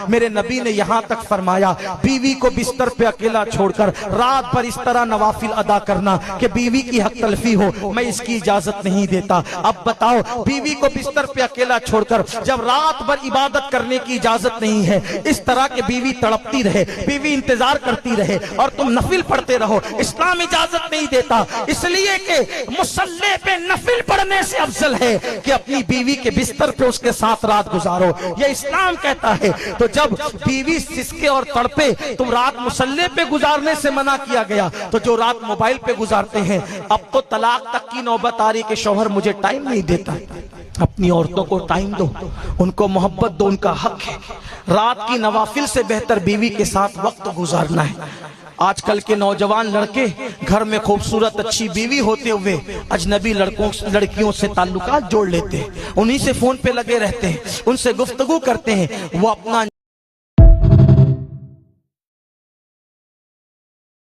میرے نبی نے یہاں تک فرمایا بیوی کو بستر پہ اکیلا چھوڑ کر رات بھر اس طرح نوافل ادا کرنا کہ بیوی کی حق تلفی ہو، میں اس کی اجازت نہیں دیتا۔ اب بتاؤ، بیوی کو بستر پہ اکیلا چھوڑ کر جب رات بھر عبادت کرنے کی اجازت نہیں ہے، اس طرح کہ بیوی تڑپتی رہے، بیوی انتظار کرتی رہے اور تم نفل پڑھتے رہو، اسلام اجازت نہیں دیتا۔ اس لیے کہ مصلی پہ نفل پڑھنے سے افضل ہے کہ اپنی بیوی کے بستر پہ اس کے ساتھ رات گزارو، یہ اسلام کہتا ہے۔ تو جب بیوی سسکے اور تڑپے تو رات مصلی پہ گزارنے سے منع کیا گیا، تو جو رات موبائل پہ گزارتے ہیں، اب تو طلاق تک کی نوبت آ رہی کہ شوہر مجھے ٹائم نہیں دیتا۔ اپنی عورتوں کو ٹائم دو، ان کو محبت دو، ان کا حق ہے۔ رات کی نوافل سے بہتر بیوی کے ساتھ وقت گزارنا ہے۔ آج کل کے نوجوان لڑکے گھر میں خوبصورت اچھی بیوی ہوتے ہوئے اجنبی لڑکیوں سے تعلقات جوڑ لیتے ہیں، انہی سے فون پہ لگے رہتے ہیں، ان سے گفتگو کرتے ہیں، وہ اپنا